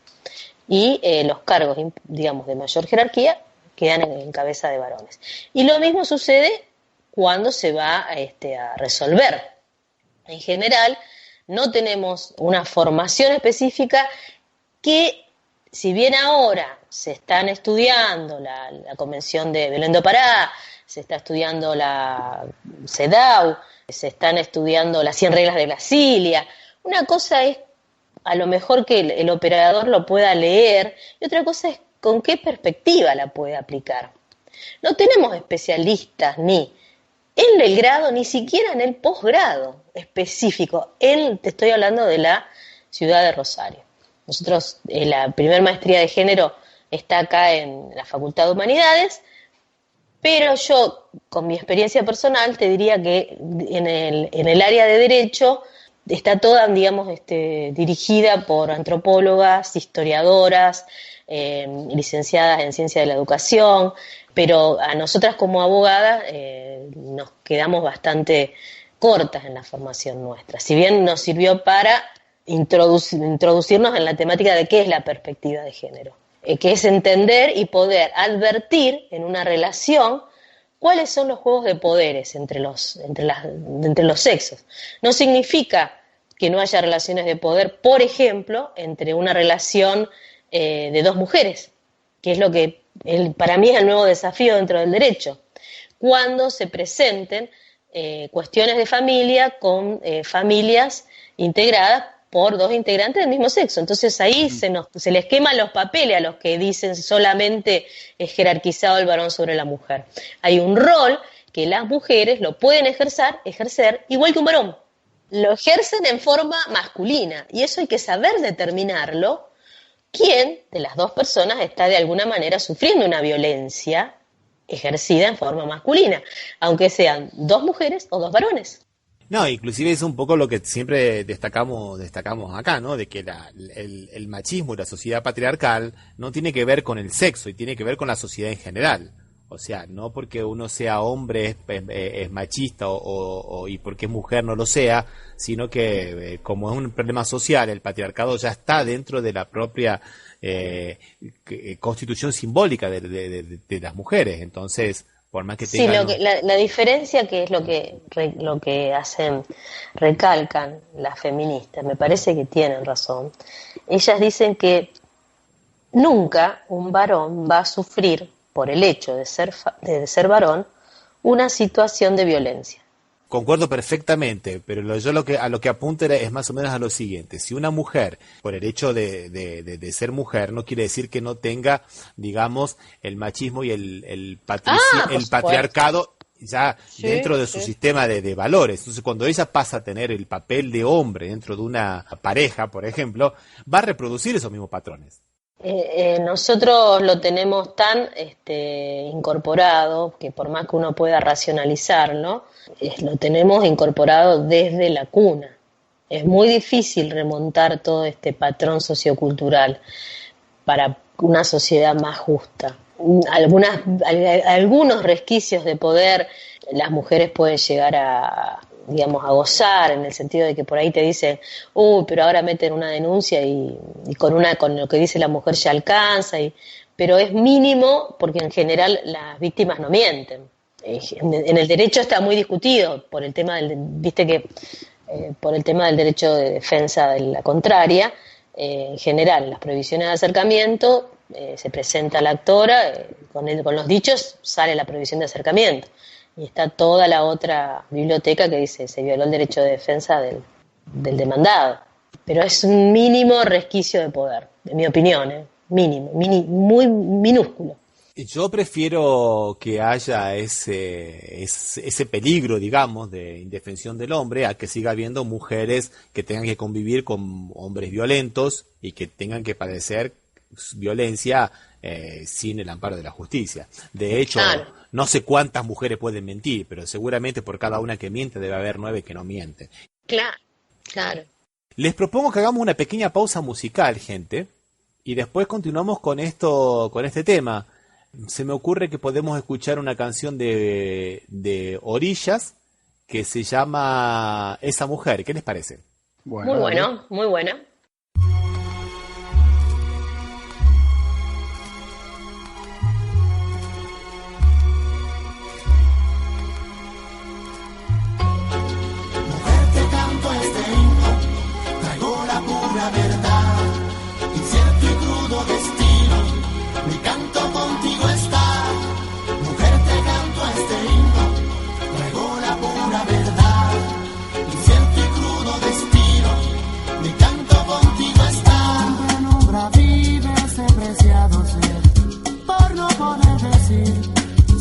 S4: Y los cargos, digamos, de mayor jerarquía quedan en cabeza de varones. Y lo mismo sucede cuando se va a resolver. En general, no tenemos una formación específica que, si bien ahora se están estudiando la Convención de Belén do Pará, se está estudiando la CEDAW, se están estudiando las 100 reglas de Brasilia, una cosa es a lo mejor que el operador lo pueda leer y otra cosa es con qué perspectiva la puede aplicar. No tenemos especialistas ni en el grado, ni siquiera en el posgrado específico. Te estoy hablando de la ciudad de Rosario. Nosotros, la primer maestría de género está acá en la Facultad de Humanidades, pero yo, con mi experiencia personal, te diría que en el área de Derecho está toda, digamos, dirigida por antropólogas, historiadoras, licenciadas en Ciencia de la Educación, pero a nosotras como abogadas nos quedamos bastante cortas en la formación nuestra. Si bien nos sirvió para introducirnos en la temática de qué es la perspectiva de género, que es entender y poder advertir en una relación cuáles son los juegos de poderes entre los sexos. No significa que no haya relaciones de poder, por ejemplo, entre una relación de dos mujeres, que es lo que para mí es el nuevo desafío dentro del derecho, cuando se presenten cuestiones de familia con familias integradas por dos integrantes del mismo sexo. Entonces ahí se les queman los papeles a los que dicen solamente es jerarquizado el varón sobre la mujer. Hay un rol que las mujeres lo pueden ejercer igual que un varón. Lo ejercen en forma masculina y eso hay que saber determinarlo. ¿Quién de las dos personas está de alguna manera sufriendo una violencia ejercida en forma masculina, aunque sean dos mujeres o dos varones?
S1: No, inclusive es un poco lo que siempre destacamos acá, ¿no? De que el machismo y la sociedad patriarcal no tiene que ver con el sexo y tiene que ver con la sociedad en general. O sea, no porque uno sea hombre es machista y porque es mujer no lo sea, sino que como es un problema social, el patriarcado ya está dentro de la propia constitución simbólica de las mujeres. Entonces, por más que tengan...
S4: Sí, la diferencia que es lo que recalcan las feministas, me parece que tienen razón. Ellas dicen que nunca un varón va a sufrir, por el hecho de ser varón, una situación de violencia.
S1: Concuerdo perfectamente, pero yo a lo que apunto es más o menos a lo siguiente. Si una mujer, por el hecho de ser mujer, no quiere decir que no tenga, digamos, el machismo y el patriarcado ya dentro de su sistema de valores. Entonces, cuando ella pasa a tener el papel de hombre dentro de una pareja, por ejemplo, va a reproducir esos mismos patrones.
S4: Nosotros lo tenemos tan incorporado que por más que uno pueda racionalizarlo, lo tenemos incorporado desde la cuna. Es muy difícil remontar todo este patrón sociocultural para una sociedad más justa. Algunos resquicios de poder las mujeres pueden llegar a gozar, en el sentido de que por ahí te dicen, pero ahora meten una denuncia y con lo que dice la mujer ya alcanza, pero es mínimo porque en general las víctimas no mienten. en el derecho está muy discutido por el tema por el tema del derecho de defensa de la contraria. En general, las prohibiciones de acercamiento, se presenta la actora, con los dichos sale la prohibición de acercamiento. Y está toda la otra biblioteca que dice se violó el derecho de defensa del demandado. Pero es un mínimo resquicio de poder, en mi opinión, mínimo, muy minúsculo.
S1: Yo prefiero que haya ese peligro, digamos, de indefensión del hombre, a que siga habiendo mujeres que tengan que convivir con hombres violentos y que tengan que padecer violencia sin el amparo de la justicia. De hecho, claro, no sé cuántas mujeres pueden mentir, pero seguramente por cada una que miente debe haber 9 que no mienten.
S4: Claro, claro.
S1: Les propongo que hagamos una pequeña pausa musical, gente, y después continuamos con este tema. Se me ocurre que podemos escuchar una canción de Orillas que se llama Esa Mujer. ¿Qué les parece?
S4: Bueno, muy bueno, muy buena.
S3: Mujer, te canto este himno, traigo la pura verdad, incierto y crudo destino, mi canto contigo está. Mujer, te canto este himno, traigo la pura verdad, incierto y crudo destino, mi canto contigo está. Penumbra vive ese preciado ser, por no poder decir,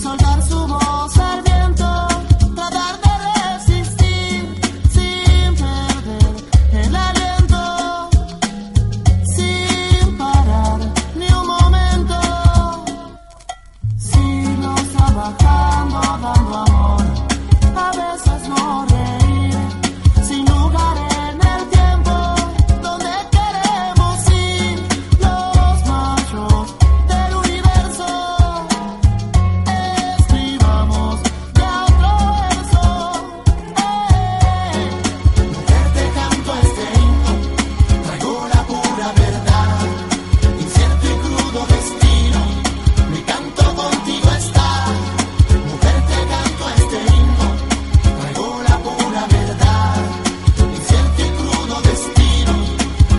S3: soltar su voz al viento, tratar de resistir, sin perder el aliento, sin parar ni un momento, siglos trabajando, dando amor, a veces no reír, sin lugar en el tiempo, donde queremos ir, los machos del universo, escribamos ya otro verso. Mujer, te canto este himno, traigo la pura verdad, incierto y crudo destino, mi canto contigo está. Mujer, te canto este himno, traigo la pura verdad, incierto y crudo destino,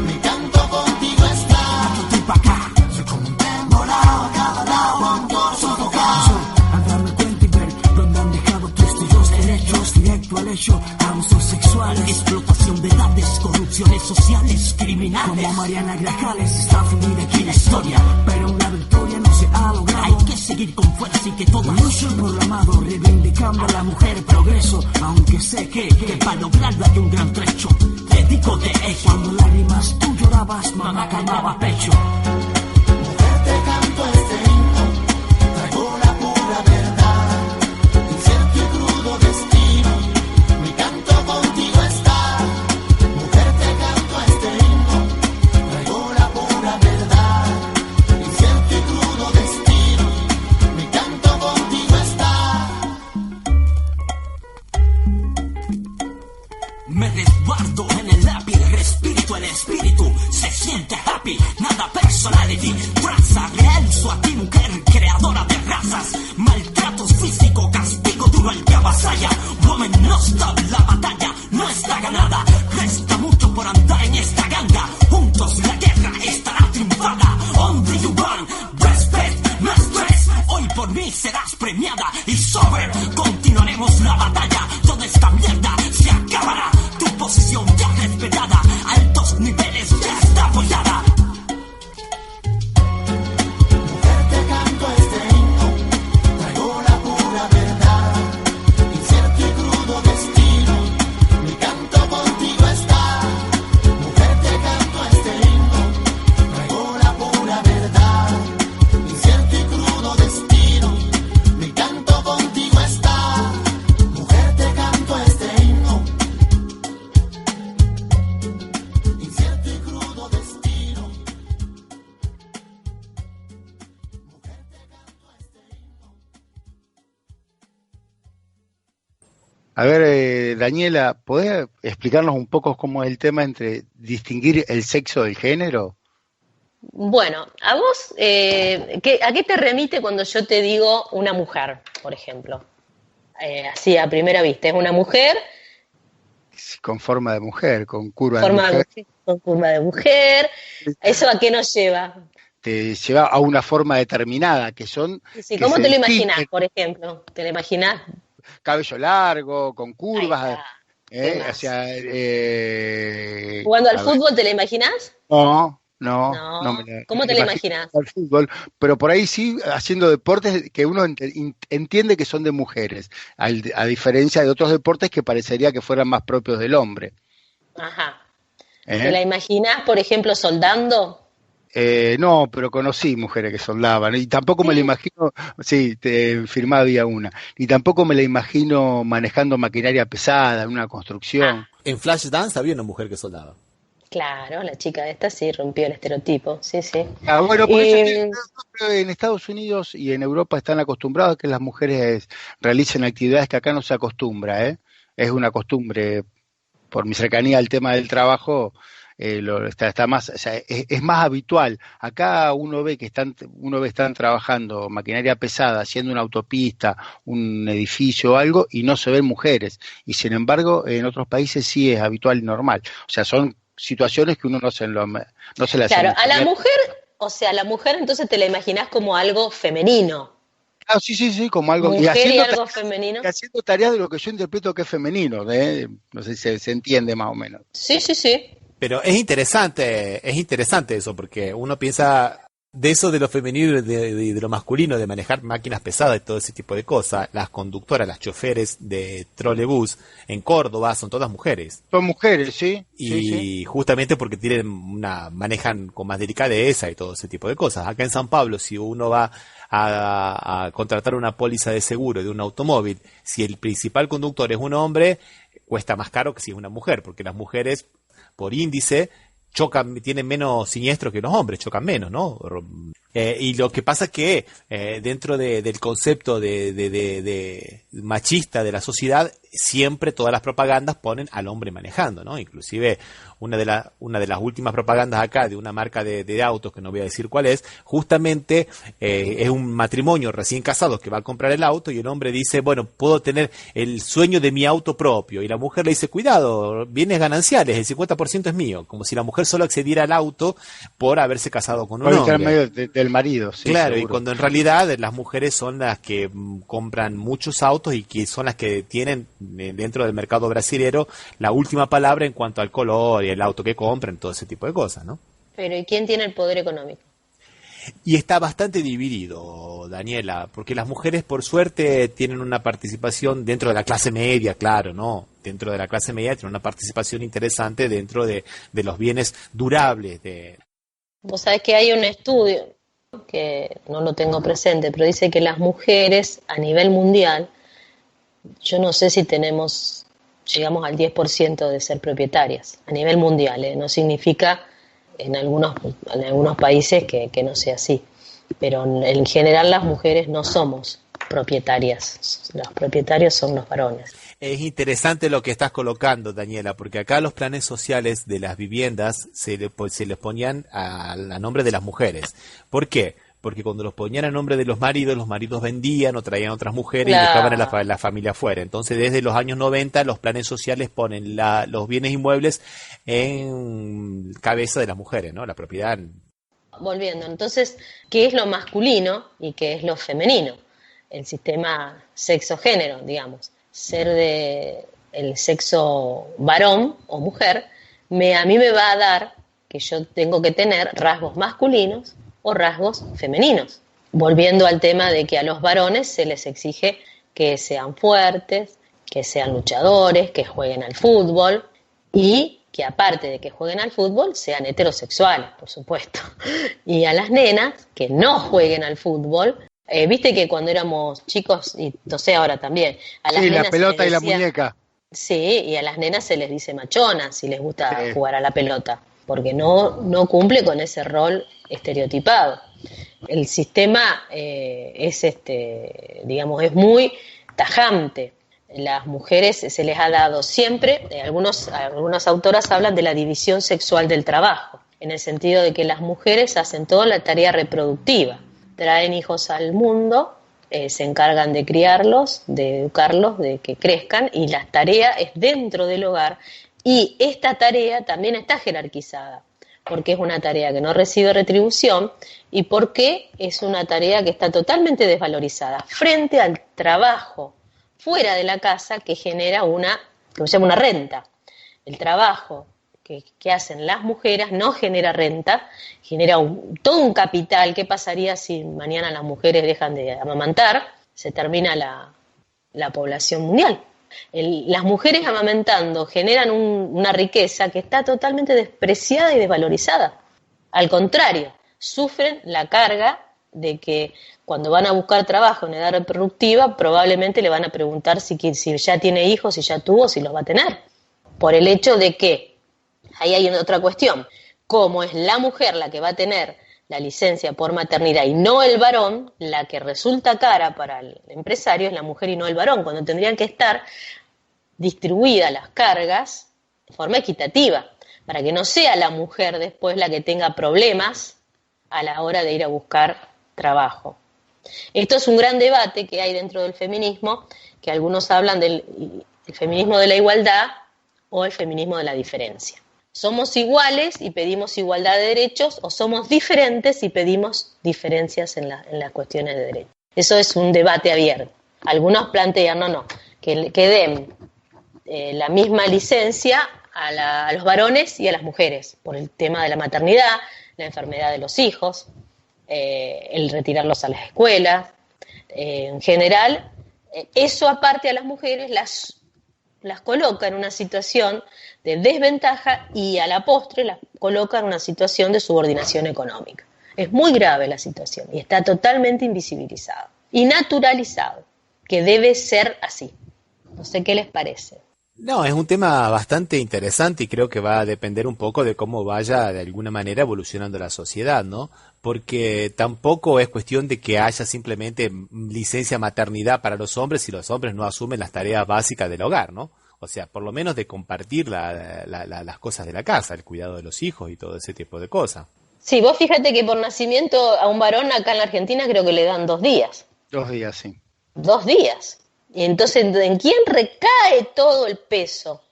S3: mi canto contigo está. Estoy pa' acá, soy como un temporal, a cada lado un torso tocado.
S5: A darme cuenta y ver dónde han dejado testigos derechos, directo al hecho, abusos sexuales, explotación de edades, corrupciones sociales, criminales. Como Mariana Grajales está fundida aquí la historia, pero una victoria no se ha logrado. Hay que seguir con fuerza y que todo luchen por lo amado, reivindicando a la mujer progreso, aunque sé que para lograrlo hay un gran trecho. Dedico de ello. Cuando lágrimas tú llorabas, mamá calmaba pecho.
S3: Mujer, te canto este himno, traigo la pura verdad, incierto y crudo destino, mi canto contigo está. Mujer, te canto este himno, traigo la pura verdad, incierto y crudo destino, mi canto contigo está.
S5: Me resguardo en el lápiz, respiro el espíritu, se siente happy, nada personality, traza real, su a ti mujer, creadora de razas, maltratos físico, castigo duro al que avasalla, woman no stop, la batalla no está ganada, resta mucho por andar en esta ganga, juntos la guerra estará triunfada, only you want, respect, no estrés, hoy por mí serás premiada, y sobre, continuaremos la batalla, toda esta mierda se acabará, tu posición ya respetada, altos niveles ya está apoyada.
S3: Mujer, te canto este himno, traigo la pura verdad, incierto y crudo destino, mi canto contigo está. Mujer, te canto este himno, traigo la pura verdad, incierto y crudo destino, mi canto contigo está. Mujer, te canto este himno, incierto y crudo destino.
S2: A ver, Daniela, ¿podés explicarnos un poco cómo es el tema entre distinguir el sexo del género?
S4: Bueno, a vos, ¿a qué te remite cuando yo te digo una mujer, por ejemplo? así a primera vista. Es una mujer,
S2: Con forma de mujer, con curva de
S4: forma
S2: mujer,
S4: con curva de mujer. ¿Eso a qué nos lleva?
S2: te lleva a una forma determinada, que son
S4: Sí,
S2: que
S4: ¿cómo
S2: se
S4: te lo
S2: distinguen,
S4: imaginás, por ejemplo? ¿Te lo imaginás?
S2: cabello largo, con
S4: Ahí
S2: curvas,
S4: está. ¿Qué
S2: o
S4: más?
S2: sea,
S4: ¿Jugando al
S2: a ver,
S4: fútbol te la imaginás?
S2: no
S4: No.
S2: me la,
S4: ¿Cómo te la
S2: imagino
S4: imaginás?
S2: al fútbol, pero por ahí sí haciendo deportes que uno entiende que son de mujeres, a diferencia de otros deportes que parecería que fueran más propios del hombre.
S4: Ajá. ¿Te
S2: ¿Eh?
S4: la imaginás, por ejemplo, soldando?
S2: No, pero conocí mujeres que soldaban y tampoco me la
S4: Sí.
S2: imagino, sí, firmada había una, y tampoco me la imagino manejando maquinaria pesada en una
S4: Ah,
S2: construcción.
S1: En Flashdance había una mujer que soldaba.
S4: claro, la chica esta sí rompió el estereotipo, sí, sí.
S2: Ah, bueno, porque eso
S4: Y,
S2: en Estados Unidos y en Europa están acostumbrados a que las mujeres realicen actividades que acá no se acostumbra, ¿eh? Es una costumbre, por mi cercanía al tema del trabajo, está más, o sea, es más habitual. Acá uno ve están trabajando maquinaria pesada, haciendo una autopista, un edificio o algo, y no se ven mujeres. Y sin embargo, en otros países sí es habitual y normal. O sea, son situaciones que uno no se las
S4: claro, a la
S2: imagina.
S4: mujer, o sea, la mujer entonces te la imaginás como algo femenino.
S2: Ah, sí, sí, sí, como algo,
S4: Mujer y algo femenino.
S2: haciendo tareas de lo que yo interpreto que es femenino, ¿eh? No sé si se entiende más o menos.
S4: Sí, sí, sí.
S1: Pero es interesante eso, porque uno piensa de eso de lo femenino y de lo masculino, de manejar máquinas pesadas y todo ese tipo de cosas. Las conductoras, las choferes de trolebús en Córdoba son todas mujeres.
S2: Son mujeres, sí, sí, sí.
S1: Y justamente porque manejan con más delicadeza y todo ese tipo de cosas. Acá en San Pablo, si uno va a contratar una póliza de seguro de un automóvil, si el principal conductor es un hombre, cuesta más caro que si es una mujer, porque las mujeres, por índice, chocan, tienen menos siniestros que los hombres, chocan menos, ¿no? Y lo que pasa es que dentro del concepto de machista de la sociedad, siempre todas las propagandas ponen al hombre manejando, ¿no? Inclusive una de las últimas propagandas acá de una marca de autos, que no voy a decir cuál es, justamente es un matrimonio recién casados que va a comprar el auto y el hombre dice, bueno, puedo tener el sueño de mi auto propio, y la mujer le dice, cuidado, bienes gananciales, el 50% es mío, como si la mujer solo accediera al auto por haberse casado con un
S2: Por
S1: hombre.
S2: intermedio del marido, sí,
S1: Claro, y
S2: seguro.
S1: cuando en realidad las mujeres son las que compran muchos autos y que son las que tienen dentro del mercado brasilero la última palabra en cuanto al color y el auto que compran, todo ese tipo de cosas, ¿no?
S4: Pero ¿y quién tiene el poder económico?
S1: Y está bastante dividido, Daniela, porque las mujeres, por suerte, tienen una participación dentro de la clase media, claro, ¿no? Dentro de la clase media tienen una participación interesante dentro de los bienes durables.
S4: Vos sabés que hay un estudio, que no lo tengo presente, pero dice que las mujeres a nivel mundial, yo no sé si llegamos al 10% de ser propietarias, a nivel mundial, ¿eh? No significa en algunos países que no sea así, pero en general las mujeres no somos propietarias, los propietarios son los varones.
S1: Es interesante lo que estás colocando, Daniela, porque acá los planes sociales de las viviendas se les ponían a nombre de las mujeres. ¿Por qué? Porque cuando los ponían a nombre de los maridos vendían o traían otras mujeres y dejaban a la familia afuera. Entonces, desde los años 90, los planes sociales ponen los bienes inmuebles en cabeza de las mujeres, ¿no? La propiedad.
S4: Volviendo, entonces, ¿qué es lo masculino y qué es lo femenino? El sistema sexo-género, digamos. Ser de el sexo varón o mujer, a mí me va a dar que yo tengo que tener rasgos masculinos o rasgos femeninos. Volviendo al tema de que a los varones se les exige que sean fuertes, que sean luchadores, que jueguen al fútbol y que aparte de que jueguen al fútbol sean heterosexuales, por supuesto. Y a las nenas que no jueguen al fútbol, viste que cuando éramos chicos, y no sé ahora también, a las
S2: Sí,
S4: nenas
S2: la pelota
S4: se
S2: y la
S4: les decía,
S2: muñeca.
S4: sí, y a las nenas se les dice machonas si les gusta
S2: Sí.
S4: jugar a la pelota, porque no cumple con ese rol estereotipado. El sistema digamos, es muy tajante. Las mujeres se les ha dado siempre, algunas autoras hablan de la división sexual del trabajo, en el sentido de que las mujeres hacen toda la tarea reproductiva, traen hijos al mundo se encargan de criarlos, de educarlos, de que crezcan, y la tarea es dentro del hogar, y esta tarea también está jerarquizada, porque es una tarea que no recibe retribución y porque es una tarea que está totalmente desvalorizada frente al trabajo fuera de la casa que genera que se llama una renta. El trabajo que hacen las mujeres no genera renta, genera todo un capital. ¿Qué pasaría si mañana las mujeres dejan de amamantar? Se termina la población mundial. Las mujeres amamantando generan una riqueza que está totalmente despreciada y desvalorizada. Al contrario, sufren la carga de que cuando van a buscar trabajo en edad reproductiva probablemente le van a preguntar si ya tiene hijos, si ya tuvo, si los va a tener. Por el hecho de que, ahí hay otra cuestión, como es la mujer la que va a tener la licencia por maternidad y no el varón, la que resulta cara para el empresario es la mujer y no el varón, cuando tendrían que estar distribuidas las cargas de forma equitativa, para que no sea la mujer después la que tenga problemas a la hora de ir a buscar trabajo. Esto es un gran debate que hay dentro del feminismo, que algunos hablan del feminismo de la igualdad o el feminismo de la diferencia. ¿Somos iguales y pedimos igualdad de derechos o somos diferentes y pedimos diferencias en las cuestiones de derechos? Eso es un debate abierto. Algunos plantean, que den la misma licencia a los varones y a las mujeres por el tema de la maternidad, la enfermedad de los hijos, el retirarlos a las escuelas. En general, eso aparte a las mujeres las coloca en una situación de desventaja y a la postre las coloca en una situación de subordinación económica. Es muy grave la situación y está totalmente invisibilizado y naturalizado, que debe ser así. No sé qué les parece.
S1: No, es un tema bastante interesante y creo que va a depender un poco de cómo vaya de alguna manera evolucionando la sociedad, ¿no? Porque tampoco es cuestión de que haya simplemente licencia maternidad para los hombres si los hombres no asumen las tareas básicas del hogar, ¿no? O sea, por lo menos de compartir las cosas de la casa, el cuidado de los hijos y todo ese tipo de cosas.
S4: Sí, vos fíjate que por nacimiento a un varón acá en la Argentina creo que le dan 2 días.
S2: 2 días, sí.
S4: 2 días. Y entonces, ¿en quién recae todo el peso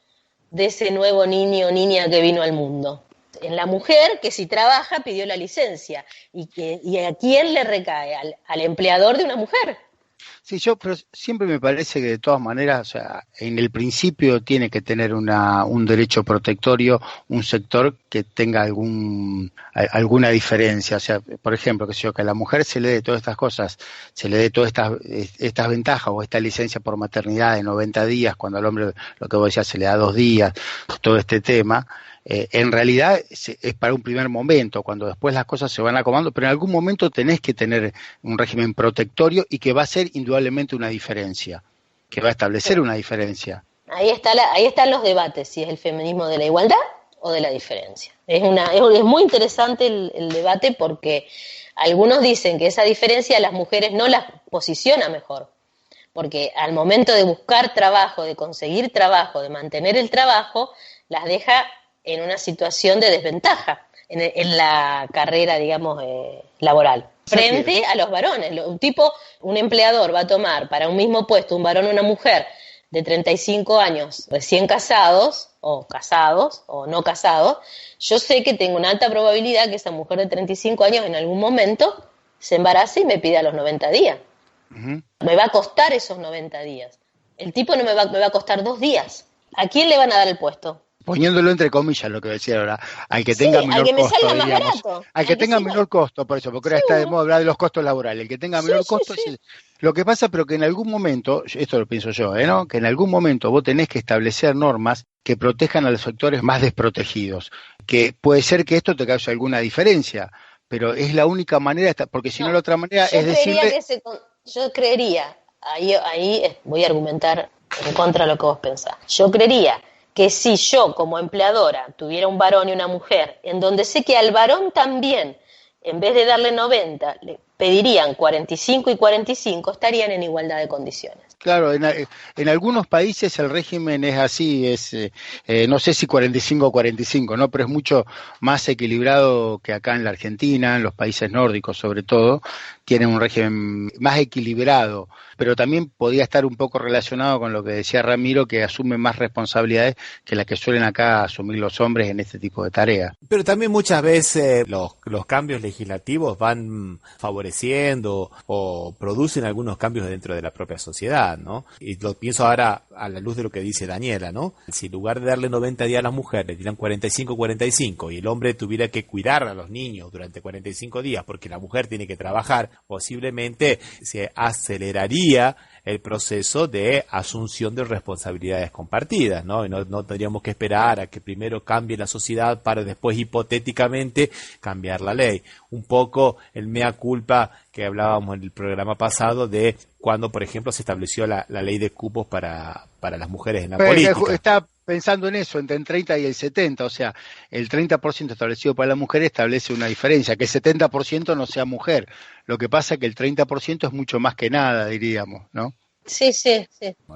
S4: de ese nuevo niño o niña que vino al mundo? En la mujer que si trabaja pidió la licencia. ¿Y a quién le recae? Al empleador de una mujer.
S2: Sí, pero siempre me parece que de todas maneras, o sea, en el principio tiene que tener un derecho protectorio, un sector que tenga alguna diferencia. O sea, por ejemplo, que a la mujer se le dé todas estas cosas, se le dé todas estas ventajas o esta licencia por maternidad de 90 días, cuando al hombre, lo que vos decías, se le da 2 días, todo este tema. En realidad es para un primer momento, cuando después las cosas se van acomodando, pero en algún momento tenés que tener un régimen protectorio y que va a ser indudablemente una diferencia, que va a establecer una diferencia.
S4: Ahí están los debates, si es el feminismo de la igualdad o de la diferencia. Es muy interesante el debate porque algunos dicen que esa diferencia a las mujeres no las posiciona mejor, porque al momento de buscar trabajo, de conseguir trabajo, de mantener el trabajo, las deja en una situación de desventaja en la carrera, digamos, laboral, frente a los varones. Un empleador va a tomar para un mismo puesto un varón o una mujer de 35 años recién casados o no casados. Yo sé que tengo una alta probabilidad que esa mujer de 35 años en algún momento se embarace y me pida los 90 días. Uh-huh. Me va a costar esos 90 días. El tipo no me va a costar 2 días. ¿A quién le van a dar el puesto?
S2: Poniéndolo entre comillas lo que decía ahora, al que tenga menor costo, digamos, al que tenga menor costo, por eso, porque ahora está de moda hablar de los costos laborales, el que tenga menor costo es lo que pasa, pero que en algún momento, esto lo pienso yo, ¿no? Que en algún momento vos tenés que establecer normas que protejan a los sectores más desprotegidos, que puede ser que esto te cause alguna diferencia, pero es la única manera, porque si no la otra manera es decirle...
S4: Yo creería, ahí voy a argumentar en contra de lo que vos pensás, yo creería que si yo como empleadora tuviera un varón y una mujer, en donde sé que al varón también, en vez de darle 90, pedirían 45 y 45, estarían en igualdad de condiciones.
S2: Claro, en algunos países el régimen es así, no sé si 45 o 45, ¿no? Pero es mucho más equilibrado que acá en la Argentina, en los países nórdicos sobre todo, tienen un régimen más equilibrado, pero también podía estar un poco relacionado con lo que decía Ramiro, que asumen más responsabilidades que las que suelen acá asumir los hombres en este tipo de tareas.
S1: Pero también muchas veces los cambios legislativos van favoreciendo o producen algunos cambios dentro de la propia sociedad, ¿no? Y lo pienso ahora a la luz de lo que dice Daniela, ¿no? Si en lugar de darle 90 días a las mujeres, le dieran 45 y el hombre tuviera que cuidar a los niños durante 45 días porque la mujer tiene que trabajar, posiblemente se aceleraría el proceso de asunción de responsabilidades compartidas, ¿no? Y no tendríamos que esperar a que primero cambie la sociedad para después hipotéticamente cambiar la ley. Un poco el mea culpa que hablábamos en el programa pasado de cuando, por ejemplo, se estableció la ley de cupos para las mujeres en la política.
S2: Está pensando en eso, entre el 30 y el 70, o sea, el 30% establecido para la mujer establece una diferencia, que el 70% no sea mujer. Lo que pasa es que el 30% es mucho más que nada, diríamos, ¿no?
S4: Sí.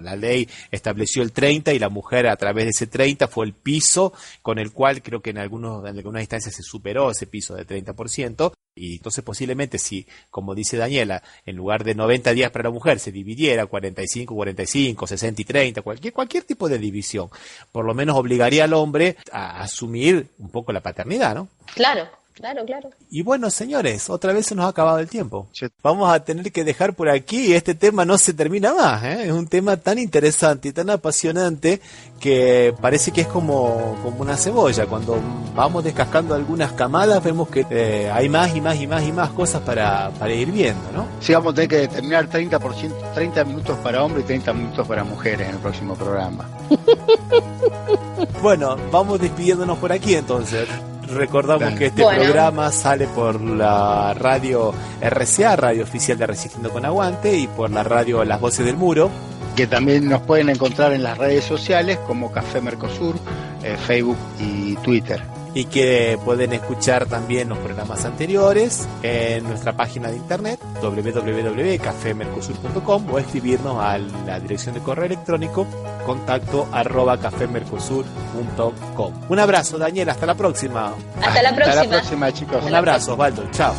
S1: La ley estableció el 30 y la mujer a través de ese 30 fue el piso con el cual creo que en algunas instancias se superó ese piso de 30%. Y entonces posiblemente si, como dice Daniela, en lugar de 90 días para la mujer se dividiera 45, 60 y 30, cualquier tipo de división, por lo menos obligaría al hombre a asumir un poco la paternidad, ¿no?
S4: Claro.
S1: Y bueno, señores, otra vez se nos ha acabado el tiempo. Vamos a tener que dejar por aquí, este tema no se termina más, ¿eh? Es un tema tan interesante y tan apasionante que parece que es como una cebolla. Cuando vamos descascando algunas camadas vemos que hay más y más cosas para ir viendo, ¿no?
S2: Sí, vamos a tener que determinar 30 minutos para hombres y 30 minutos para mujeres en el próximo programa.
S1: Bueno, vamos despidiéndonos por aquí entonces. Recordamos que este programa sale por la radio RCA, Radio Oficial de Resistiendo con Aguante, y por la radio Las Voces del Muro.
S2: Que también nos pueden encontrar en las redes sociales como Café Mercosur, Facebook y Twitter.
S1: Y que pueden escuchar también los programas anteriores en nuestra página de internet www.cafemercosur.com o escribirnos a la dirección de correo electrónico contacto@cafemercosur.com. Un abrazo, Daniel, hasta la próxima.
S4: Hasta la próxima,
S2: chicos.
S1: Un abrazo, Osvaldo, chao.